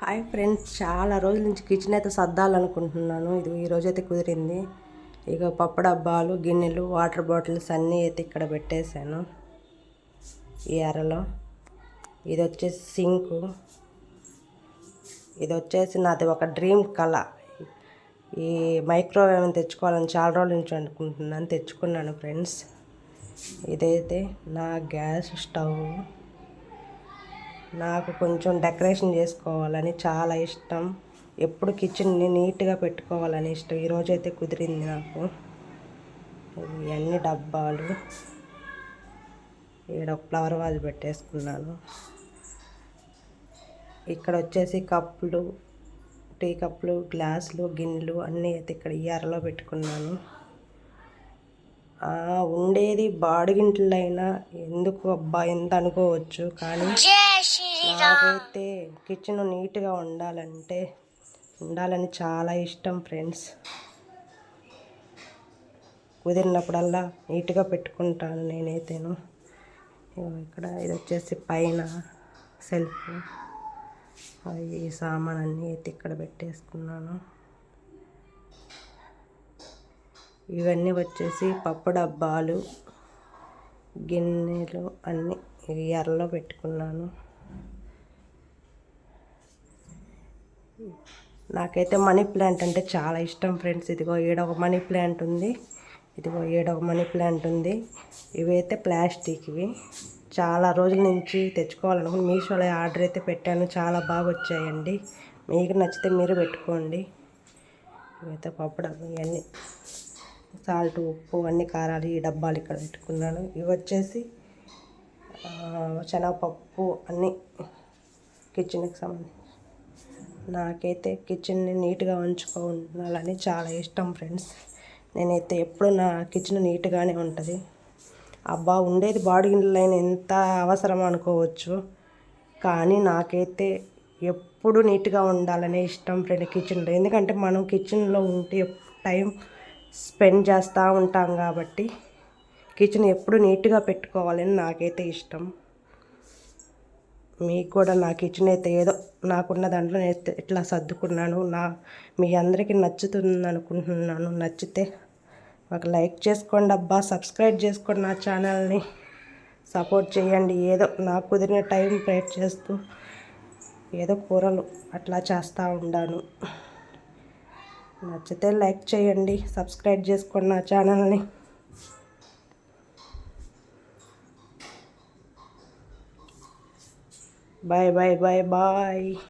Hi friends, చాలా రోజుల నుంచి కిచెన్ అయితే సర్దాలనుకుంటున్నాను. ఇది ఈరోజైతే కుదిరింది. ఇక పప్పు డబ్బాలు, గిన్నెలు, వాటర్ బాటిల్స్ అన్నీ అయితే ఇక్కడ పెట్టేశాను ఈ అరలో. ఇది వచ్చేసి సింకు. ఇది వచ్చేసి నాది ఒక డ్రీమ్ కళ. ఈ మైక్రోవేవ్ తెచ్చుకోవాలని చాలా రోజుల నుంచి అనుకుంటున్నాను, తెచ్చుకున్నాను ఫ్రెండ్స్. ఇదైతే నా గ్యాస్ స్టవ్. నాకు కొంచెం డెకరేషన్ చేసుకోవాలని చాలా ఇష్టం. ఎప్పుడు కిచెన్ని నీట్గా పెట్టుకోవాలని ఇష్టం. ఈరోజైతే కుదిరింది నాకు. ఇవన్నీ డబ్బాలు. ఇక్కడ ఒక ఫ్లవర్ వాజ్ పెట్టేసుకున్నాను. ఇక్కడ వచ్చేసి కప్పులు, టీ కప్పులు, గ్లాసులు, గిన్నెలు అన్నీ అయితే ఇక్కడ ఈ అరలో పెట్టుకున్నాను. ఉండేది బాడిగింట్లో అయినా ఎందుకు అబ్బా ఎంత అనుకోవచ్చు, కానీ నాకైతే కిచెన్ నీట్గా ఉండాలని చాలా ఇష్టం ఫ్రెండ్స్. కుదిరినప్పుడల్లా నీట్గా పెట్టుకుంటాను నేనైతేను. ఇక్కడ ఇది వచ్చేసి పైన సెల్ఫ్. ఈ సామాన్ అన్నీ అయితే ఇక్కడ పెట్టేసుకున్నాను. ఇవన్నీ వచ్చేసి పప్పు డబ్బాలు, గిన్నెలు అన్నీ ఈ ఎర్రలో పెట్టుకున్నాను. నాకైతే మనీ ప్లాంట్ అంటే చాలా ఇష్టం ఫ్రెండ్స్. ఇదిగో ఈడొక మనీ ప్లాంట్ ఉంది, ఇదిగో ఈడొక మనీ ప్లాంట్ ఉంది. ఇవైతే ప్లాస్టిక్వి. చాలా రోజుల నుంచి తెచ్చుకోవాలనుకుని మీషోలో ఆర్డర్ అయితే పెట్టాను. చాలా బాగా వచ్చాయండి. మీకు నచ్చితే మీరు పెట్టుకోండి. ఇవైతే పప్పు డబ్బా, ఇవన్నీ సాల్ట్, ఉప్పు, అన్ని కారాలు ఈ డబ్బాలు ఇక్కడ పెట్టుకున్నాను. ఇవి వచ్చేసి శనగపప్పు అన్నీ కిచెన్కి సంబంధించి. నాకైతే కిచెన్ని నీట్గా ఉంచుకోవాలని చాలా ఇష్టం ఫ్రెండ్స్. నేనైతే ఎప్పుడు నా కిచెన్ నీట్గానే ఉంటుంది. అబ్బా, ఉండేది బాడిగిళ్ళైనా ఎంత అవసరం అనుకోవచ్చు, కానీ నాకైతే ఎప్పుడు నీట్గా ఉండాలనే ఇష్టం ఫ్రెండ్ కిచెన్లో. ఎందుకంటే మనం కిచెన్లో ఉంటే టైం స్పెండ్ చేస్తూ ఉంటాం కాబట్టి కిచెన్ ఎప్పుడు నీట్గా పెట్టుకోవాలని నాకైతే ఇష్టం. మీకు కూడా నా కిచెన్ అయితే ఏదో నాకున్న దాంట్లో నేను ఇట్లా సర్దుకున్నాను. మీ అందరికీ నచ్చుతుంది అనుకుంటున్నాను. నచ్చితే ఒక లైక్ చేసుకోండి అబ్బా, సబ్స్క్రైబ్ చేసుకోండి, నా ఛానల్ని సపోర్ట్ చేయండి. ఏదో నాకు కుదిరిన టైం ప్రేట్ చేస్తూ ఏదో కూరలు అట్లా చేస్తూ ఉన్నాను. నచ్చితే లైక్ చేయండి, సబ్స్క్రైబ్ చేసుకోండి నా ఛానల్ని. Bye bye bye bye.